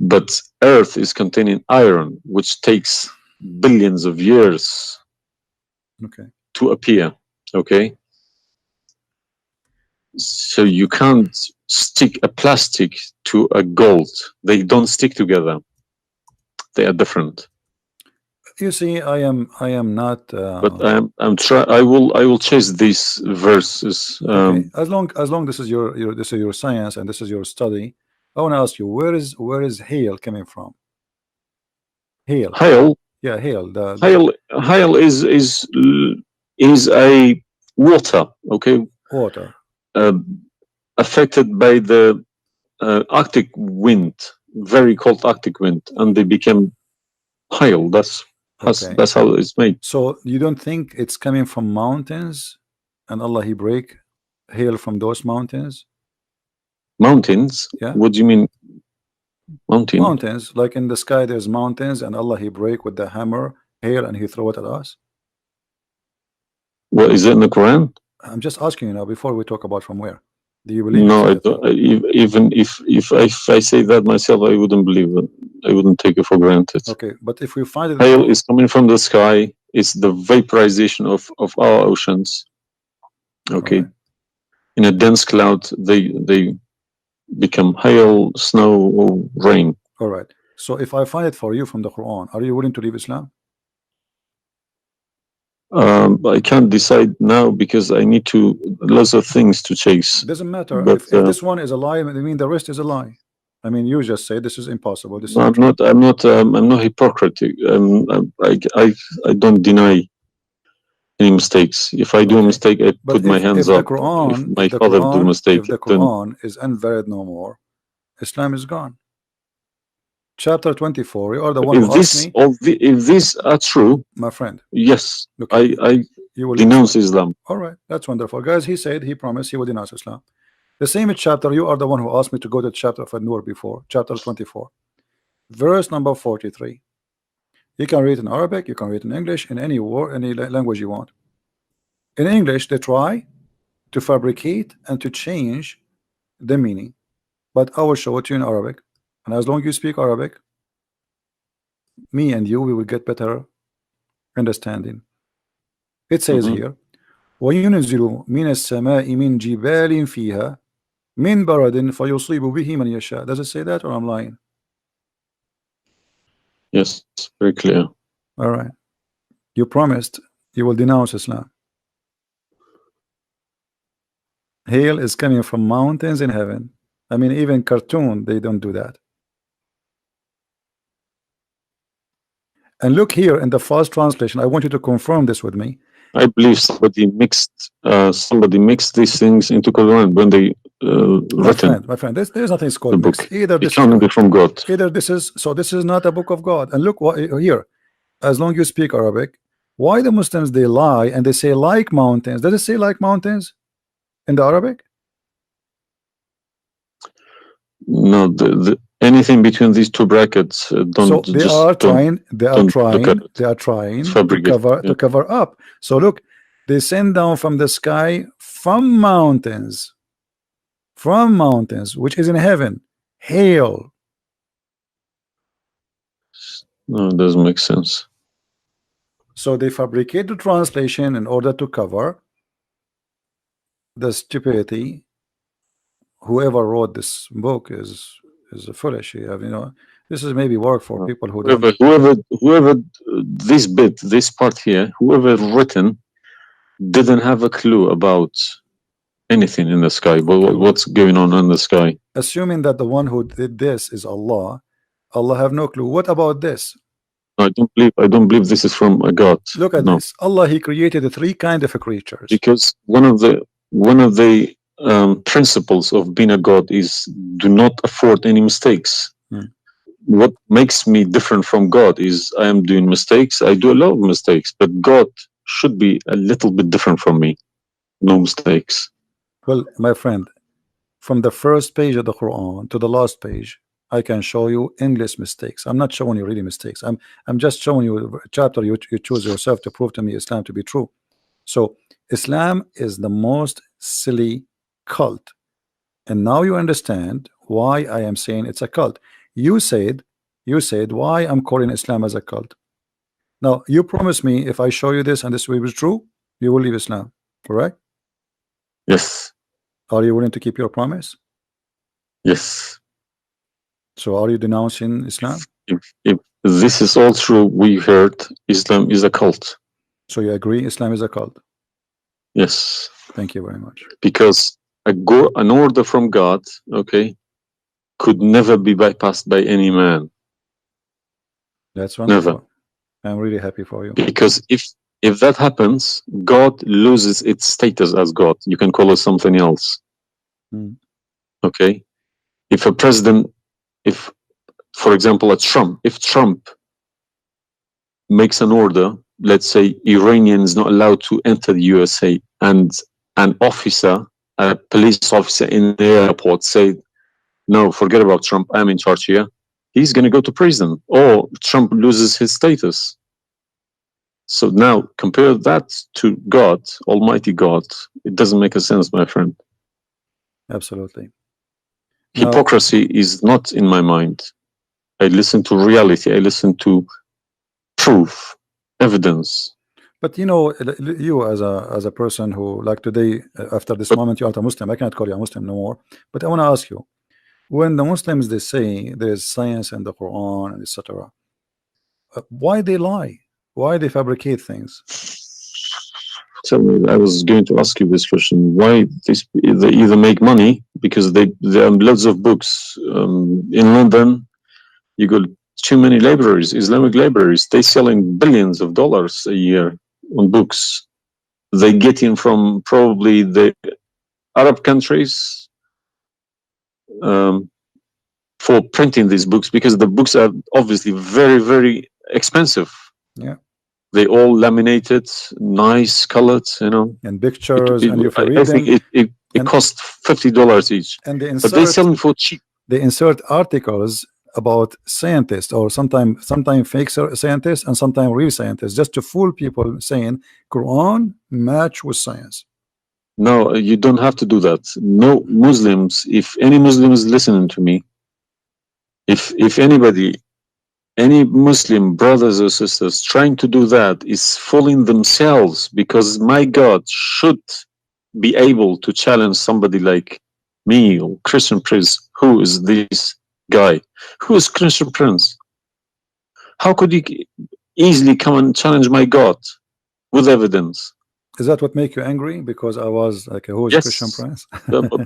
but Earth is containing iron, which takes billions of years to appear. Okay, so you can't stick a plastic to a gold. They don't stick together. They are different. You see, I am not. But I will chase these verses. Okay. As long this is your science and this is your study, I want to ask you, where is hail coming from? Hail. Hail. Yeah, hail. Hail is a water. Okay. Water. Affected by the Arctic wind, very cold Arctic wind, and they became hail. That's how it's made. So you don't think it's coming from mountains, and Allah He break hail from those mountains? Mountains? Yeah. What do you mean? Mountains, like in the sky, there's mountains, and Allah He break with the hammer hail, and He throw it at us. What is it in the Quran? I'm just asking you now before we talk about from where. Do you believe? No, I don't. Even if I say that myself, I wouldn't believe it. I wouldn't take it for granted. Okay, but if we find it, hail is coming from the sky. It's the vaporization of our oceans. Okay, right. In a dense cloud, they become hail, snow, or rain. All right. So if I find it for you from the Quran, are you willing to leave Islam? I can't decide now because I need lots of things to chase. Doesn't matter. But, if this one is a lie, I mean the rest is a lie. I mean, you just say this is impossible. This is I'm not hypocritic. I don't deny any mistakes. If I do a mistake, I put my hands up. If my father do a mistake, if the Quran is invalid no more, Islam is gone. Chapter 24. You are the one who asked me. If these are true, my friend, yes, I denounce Islam. All right, that's wonderful, guys. He said he promised he would denounce Islam. The same chapter. You are the one who asked me to go to chapter of An-Nur before. Chapter 24, verse number 43. You can read in Arabic. You can read in English. In any word, any language you want. In English, they try to fabricate and to change the meaning, but I will show it to you in Arabic. And as long as you speak Arabic, me and you, we will get better understanding. It says here, وَيُنْزِلُ مِنَ السَّمَاءِ مِنْ جِبَالٍ فِيهَا مِنْ بَرَدٍ فَيُصِيبُ بِهِ مَنْ يَشَاءُ. Does it say that, or I'm lying? Yes, very clear. All right. You promised you will denounce Islam. Hail is coming from mountains in heaven. I mean, even cartoon, they don't do that. And look here in the first translation. I want you to confirm this with me. I believe somebody mixed these things into Quran when they written. My friend, there's nothing called mixed. Either this is from God. Either this is not a book of God. And look what here. As long as you speak Arabic, why the Muslims they lie and they say like mountains? Does it say like mountains in the Arabic? No, anything between these two brackets don't. So they are trying to cover up. So look, they send down from the sky from mountains, which is in heaven, hail. No, it doesn't make sense. So they fabricate the translation in order to cover the stupidity. Whoever wrote this book is foolish. This is maybe work for people who whoever this part here, whoever written didn't have a clue about anything in the sky. What's going on in the sky? Assuming that the one who did this is Allah have no clue. What about this? I don't believe this is from a God. Look at this. Allah, He created three kinds of creatures. Because one of the principles of being a God is do not afford any mistakes. What makes me different from God is I am doing mistakes. I do a lot of mistakes, but God should be a little bit different from me. No mistakes. Well, my friend, from the first page of the Quran to the last page, I can show you endless mistakes. I'm not showing you really mistakes. I'm just showing you a chapter you choose yourself to prove to me Islam to be true. So Islam is the most silly cult. And now you understand why I am saying it's a cult. You said why I'm calling Islam as a cult. Now you promise me if I show you this and this will be true, you will leave Islam, correct? Yes. Are you willing to keep your promise? Yes. So are you denouncing Islam? If this is all true, we heard Islam is a cult. So you agree Islam is a cult? Yes. Thank you very much. Because an order from God, okay, could never be bypassed by any man. That's wonderful. Never. I'm really happy for you. Because if that happens, God loses its status as God. You can call it something else. Okay? If a president, for example, if Trump makes an order, let's say Iranian is not allowed to enter the USA, and an officer, a police officer in the airport say, no, forget about Trump, I'm in charge here, he's going to go to prison, or Trump loses his status. So now compare that to God, Almighty God. It doesn't make a sense, my friend. Absolutely. Hypocrisy is not in my mind. I listen to reality. I listen to proof, evidence. But you know, you as a person who, like today, after this moment, you are a Muslim. I cannot call you a Muslim no more. But I want to ask you, when the Muslims they say there is science in the Quran, etc., why they lie? Why they fabricate things? Tell me, I was going to ask you this question. Why they either make money because there are loads of books in London. You got too many libraries, Islamic libraries. They selling billions of dollars a year on books. They get in from probably the Arab countries for printing these books, because the books are obviously very, very expensive. Yeah. They all laminated, nice colored, you know. And pictures, and if you read I think it costs $50 each. And they but they sell them for cheap. They insert articles about scientists, or sometimes fake scientists and sometimes real scientists, just to fool people, saying Quran match with science. No, you don't have to do that. No Muslims, if any Muslim is listening to me, if anybody, any Muslim brothers or sisters trying to do that is fooling themselves, because my God should be able to challenge somebody like me or Christian Prince. Who is this guy? Who is Christian Prince? How could he easily come and challenge my God with evidence? Is that what make you angry? Because I was like, who is Yes. Christian Prince?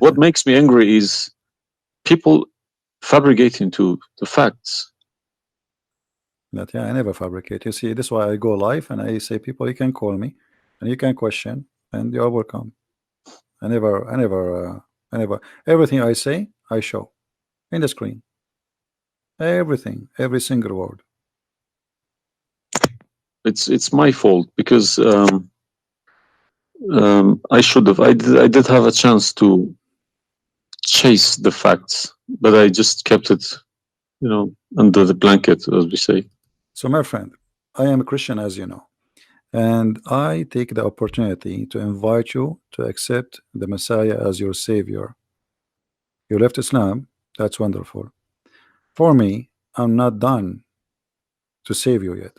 What makes me angry is people fabricating to the facts. But yeah, I never fabricate. You see, this is why I go live and I say, people, you can call me and you can question, and you're welcome. I never, everything I say, I show in the screen. Everything, every single word. It's my fault, because I should have. I did have a chance to chase the facts, but I just kept it, you know, under the blanket, as we say. So, my friend, I am a Christian, as you know, and I take the opportunity to invite you to accept the Messiah as your Savior. You left Islam, that's wonderful. For me, I'm not done to save you yet.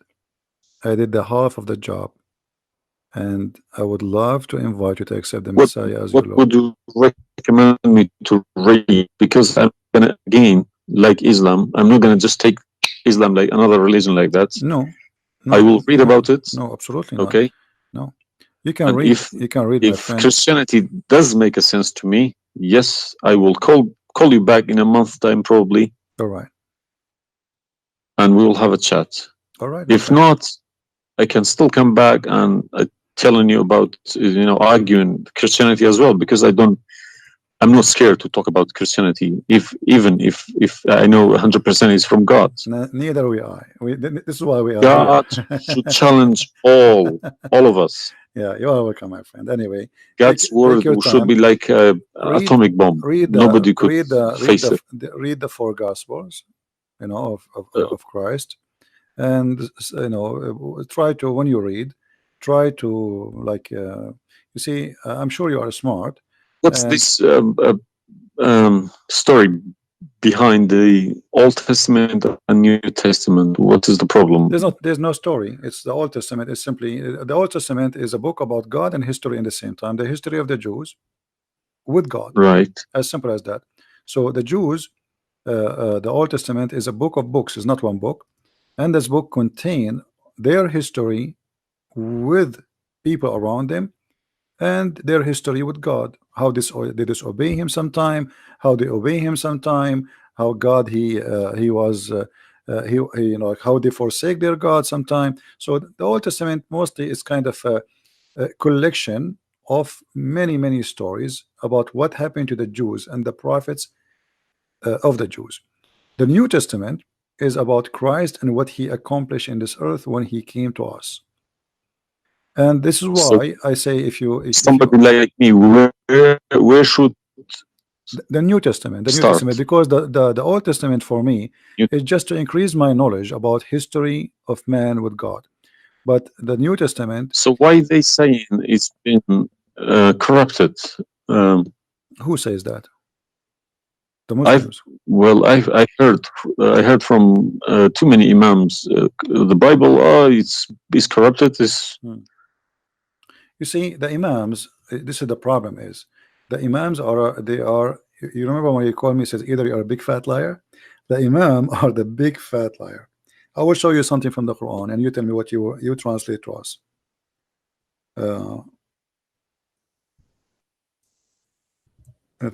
I did the half of the job, and I would love to invite you to accept the Messiah as your Lord. What would you recommend me to read? Because I'm gonna, again, like Islam, I'm not gonna just take Islam like another religion like that. No, I will read about it. No, absolutely not. Okay. No, you can read. You can read. If Christianity does make a sense to me, yes, I will call you back in a month's time, probably. All right. And we will have a chat. All right. If not, I can still come back and telling you about, you know, arguing Christianity as well, because I'm not scared to talk about Christianity, even if I know 100% is from God. Neither we are. This is why we are God here. should challenge all of us. Yeah, you are welcome, my friend. Anyway, God's word should be like an atomic bomb. Nobody could face it. Read the 4 Gospels, you know, of Christ, and you know, try to, when you read, try to, like, you see, I'm sure you are smart. What's And this story behind the Old Testament and New Testament? What is the problem? there's no story. It's the Old Testament. It's simply the Old Testament is a book about God and history in the same time. The history of the Jews with God, Right. as simple as that. So the Jews, the Old Testament is a book of books. It's not one book, and this book contain their history with people around them and their history with God. How they disobey Him sometime, how they obey Him sometime, how God he was he you know, how they forsake their God sometime. So the Old Testament mostly is kind of a collection of many stories about what happened to the Jews and the prophets of the Jews. The New Testament is about Christ and what He accomplished in this earth when He came to us. And this is So why I say, if you somebody like me, where should the New Testament, start? because the Old Testament for me is just to increase my knowledge about history of man with God. But the New Testament, So why they saying it's been corrupted? who says that? The I've Muslims. well, I heard from too many imams. The Bible, it's corrupted. You see, the Imams, this is the problem is, the Imams are, they are, you remember when you call me, says either you're a big fat liar? The Imam are the big fat liar. I will show you something from the Quran and you tell me what you translate to us. Let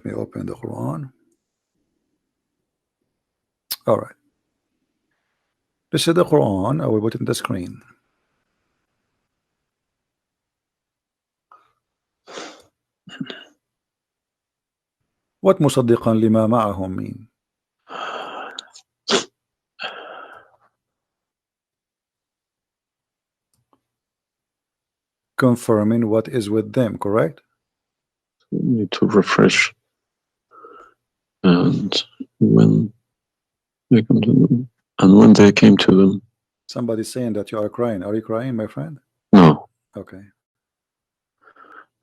me open the Quran. All right. This is the Quran. I will put it in the screen. What مصدقا لما معهم mean? Confirming what is with them, correct? Need to refresh. And when they come to them, and when they came to them. Somebody saying that you are crying. Are you crying, my friend? No. Okay.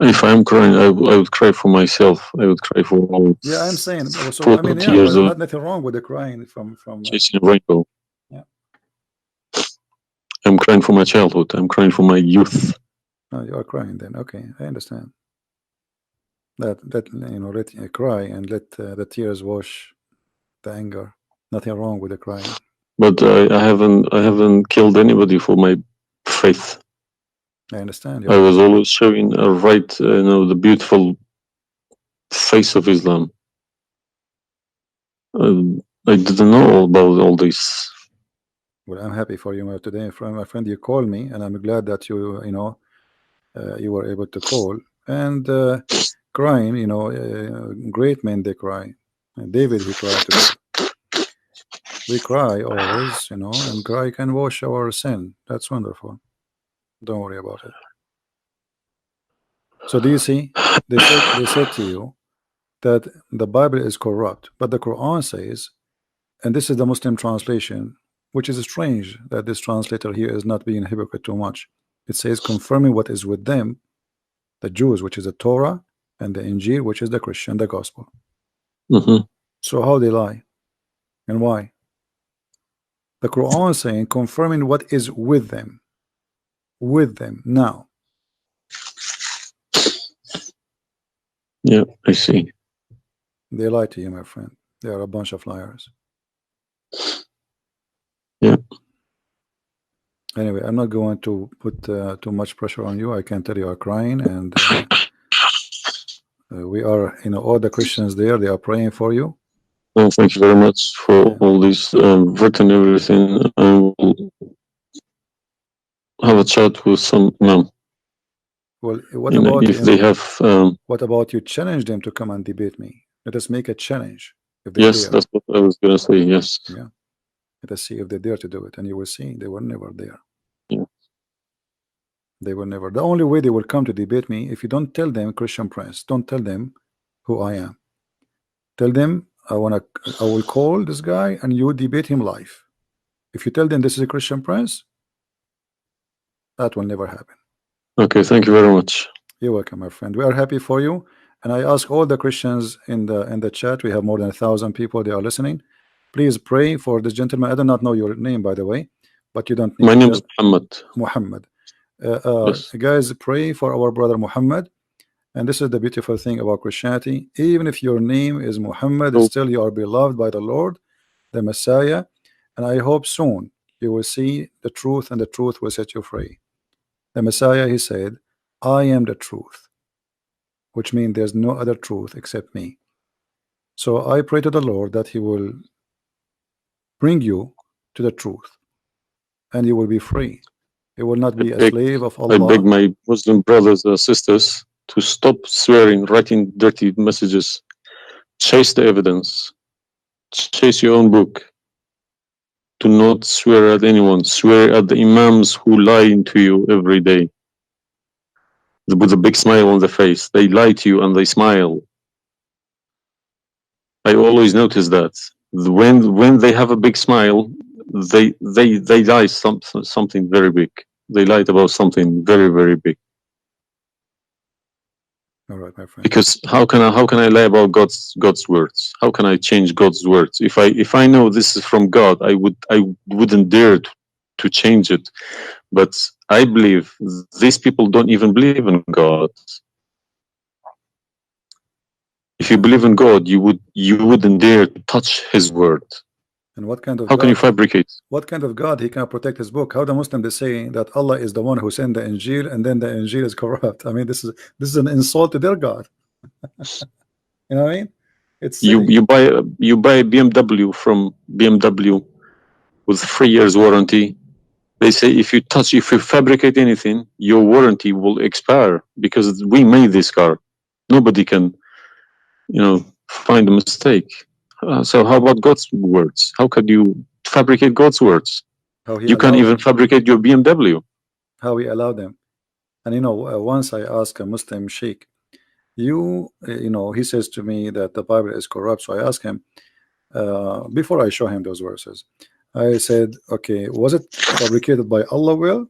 If I'm crying, I would cry for myself. I would cry for all. Yeah, I'm saying. So I mean, yeah, years there's nothing wrong with the crying from chasing a rainbow. Yeah. I'm crying for my childhood. I'm crying for my youth. No, you are crying then. Okay, I understand. That you know, let cry and let the tears wash the anger. Nothing wrong with the crying. But I haven't killed anybody for my faith. I understand. I was always showing the beautiful face of Islam. I didn't know about all this. Well, I'm happy for you today, my friend. You called me, and I'm glad that you you were able to call and crying. You know, great men they cry. David, he cried today. We cry always, you know, and cry can wash our sin. That's wonderful. Don't worry about it. So do you see? They said to you that the Bible is corrupt, but the Quran says, and this is the Muslim translation, which is strange that this translator here is not being a hypocrite too much. It says confirming what is with them, the Jews, which is the Torah, and the Injil, which is the Christian, the gospel. So how they lie and why? The Quran saying confirming what is with them now. Yeah, I see. They lie to you, my friend. They are a bunch of liars. Yeah. Anyway, I'm not going to put too much pressure on you. I can tell you are crying, and we are, you know, all the Christians there, they are praying for you. Well, thank you very much for all this written everything. I will have a chat with some imam. Well, what about if they have? What about you challenge them to come and debate me? Let us make a challenge. If they Yes, dare. that's what I was gonna say. Yes. Yeah. Let us see if they dare to do it, and you will see they were never there. Yeah. They were never. The only way they will come to debate me, if you don't tell them, Christian Prince, don't tell them who I am. Tell them I will call this guy and you debate him live. If you tell them this is a Christian Prince, that will never happen. Okay, thank you very much. You're welcome, my friend. We are happy for you, And I ask all the Christians in the chat, we have more than 1,000 people, they are listening. Please pray for this gentleman. I do not know your name, by the way, but you don't need My to name is Muhammad. Muhammad. Yes. Guys, pray for our brother Muhammad. And this is the beautiful thing about Christianity. Even if your name is Muhammad, So, still you are beloved by the Lord, the Messiah. And I hope soon you will see the truth, and the truth will set you free. The Messiah, he said, I am the truth, which means there's no other truth except me. So I pray to the Lord that he will bring you to the truth, and you will be free. You will not be a slave of I beg Allah. my Muslim brothers and sisters to stop swearing, writing dirty messages. Chase the evidence. Chase your own book. Do not swear at anyone. Swear at the imams who lie to you every day with a big smile on their face. They lie to you and they smile. I always notice that when they have a big smile, they lie something very big. They lied about something very, very big. All right, my friend. Because how can I lie about God's words? How can I change God's words? If I know this is from God, I wouldn't dare to change it. But I believe these people don't even believe in God. If you believe in God, you wouldn't dare to touch His word. And what kind of How God? can you fabricate? What kind of God he can protect his book? How the Muslim they say that Allah is the one who sent the Injil, and then the Injil is corrupt? I mean, this is an insult to their God. You know what I mean? It's silly. You buy a BMW from BMW with 3 years warranty. They say if you fabricate anything, your warranty will expire because we made this car. Nobody can, find a mistake. So how about God's words? How could you fabricate God's words? You can't even fabricate your BMW. How he allowed them. And once I asked a Muslim sheikh, he says to me that the Bible is corrupt. So I asked him, before I show him those verses, I said, okay, was it fabricated by Allah's will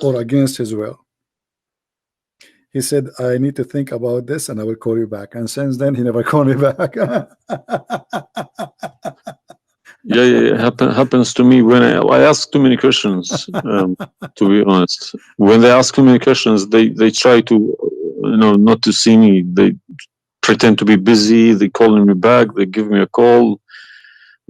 or against his will? He said, I need to think about this and I will call you back. And since then, he never called me back. Yeah, happens to me when I ask too many questions. To be honest, when they ask too many questions, they try to, not to see me. They pretend to be busy. They calling me back. They give me a call.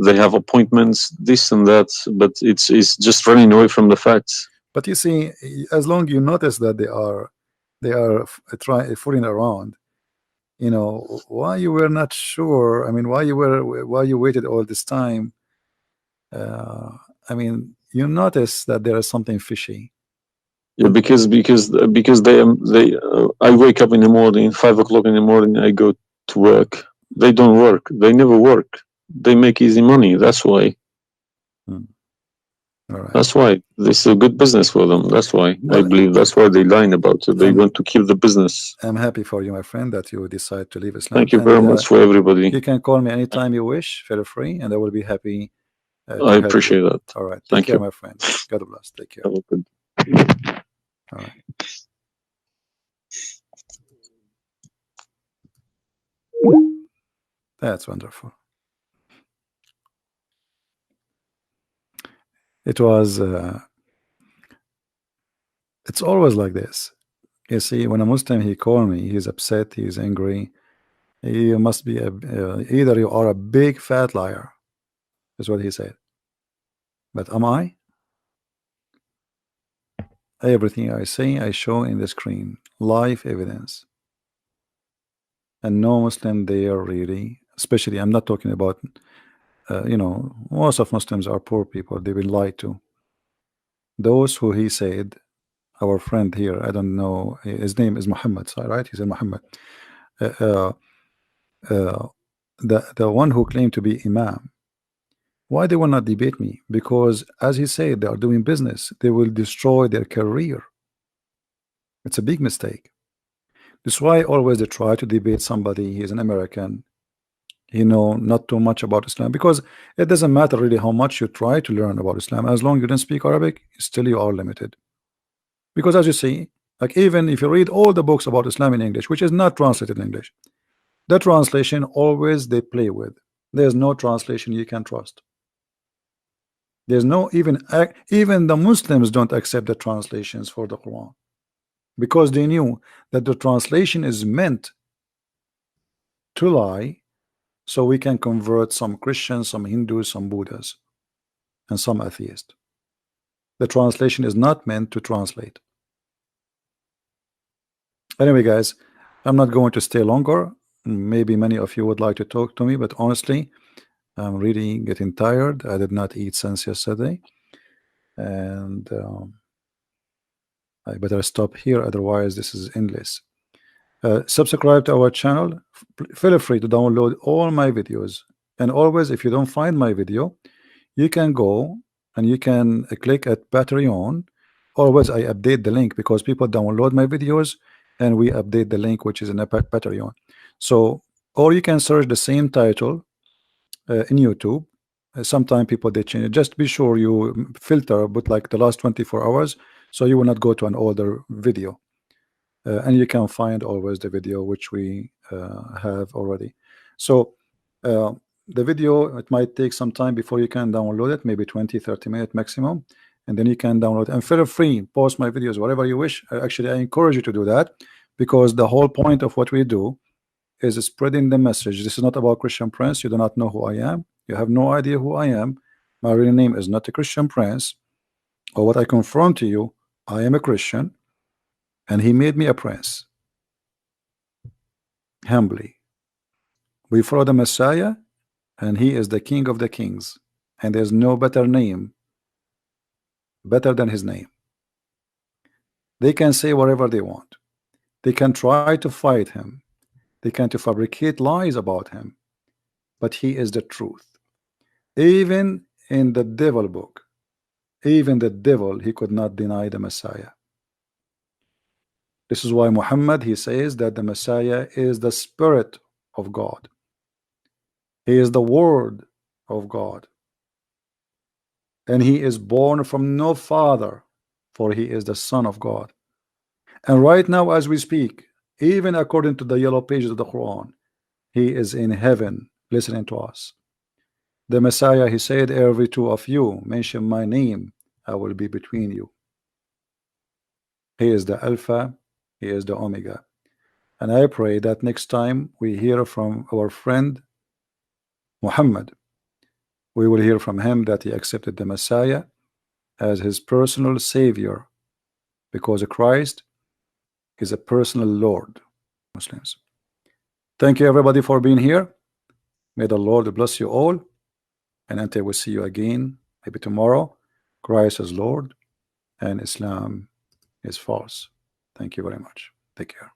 They have appointments, this and that. But it's just running away from the facts. But you see, as long as you notice that they are fooling around, why you were not sure. I mean, why you waited all this time. I mean, you notice that there is something fishy. Yeah, because I wake up in the morning, 5 o'clock in the morning. I go to work. They don't work. They never work. They make easy money. That's why. All right. That's why this is a good business for them. That's why I believe that's why they lying about it. They want to keep the business. I'm happy for you, my friend, that you decide to leave Islam. Thank you very much for everybody. You can call me anytime you wish, feel free, and I will be happy. I appreciate that. All right. Thank Take care, you. my friend. God bless. Take care. Have a good. All right. That's wonderful. It was. It's always like this. You see, when a Muslim he called me, he's upset, he's angry. He must be either you are a big fat liar. That's what he said. But am I? Everything I say, I show in the screen, live evidence. And no Muslim there really, especially I'm not talking about, most of Muslims are poor people. They've been lied to. Those who he said, our friend here, I don't know, his name is Muhammad, right? He said Muhammad. The one who claimed to be Imam. Why they will not debate me? Because as he said, they are doing business. They will destroy their career. It's a big mistake. That's why always they try to debate somebody. He's an American. Not too much about Islam, because it doesn't matter really how much you try to learn about Islam. As long as you don't speak Arabic, still you are limited. Because as you see, Like, even if you read all the books about Islam in English, which is not translated in English, the translation always they play with. There's no translation you can trust. There's no even the Muslims don't accept the translations for the Quran, because they knew that the translation is meant to lie, so we can convert some Christians, some Hindus, some Buddhas, and some atheists. The translation is not meant to translate. Anyway, guys, I'm not going to stay longer. Maybe many of you would like to talk to me, but honestly, I'm really getting tired. I did not eat since yesterday, and I better stop here, otherwise this is endless. Subscribe to our channel. Feel free to download all my videos, and always, if you don't find my video, you can go and you can click at Patreon. Always I update the link, because people download my videos and we update the link which is in a Patreon. So, or you can search the same title in YouTube. Sometimes people they change it. Just be sure you filter, but like the last 24 hours, so you will not go to an older video. And you can find always the video which we have already. So the video, it might take some time before you can download it, maybe 20-30 minutes maximum, and then you can download. And feel free, post my videos whatever you wish. Actually, I encourage you to do that, because the whole point of what we do is spreading the message. This is not about Christian Prince. You do not know who I am. You have no idea who I am. My real name is not a Christian Prince. Or what I confirm to you, I am a Christian, and he made me a prince. Humbly, we follow the Messiah, and he is the King of the Kings, and there's no better name better than his name. They can say whatever they want. They can try to fight him. They can to fabricate lies about him, but he is the truth. Even in the devil book, even the devil, he could not deny the Messiah. This is why Muhammad, he says that the Messiah is the Spirit of God. He is the Word of God, and he is born from no father, for he is the Son of God. And right now as we speak, even according to the yellow pages of the Quran, he is in heaven listening to us. The Messiah, he said, every two of you mention my name, I will be between you. He is the Alpha, he is the Omega. And I pray that next time we hear from our friend Muhammad, we will hear from him that he accepted the Messiah as his personal Savior, because Christ is a personal Lord. Muslims, thank you everybody for being here. May the Lord bless you all, and until we see you again, maybe tomorrow, Christ is Lord and Islam is false. Thank you very much. Take care.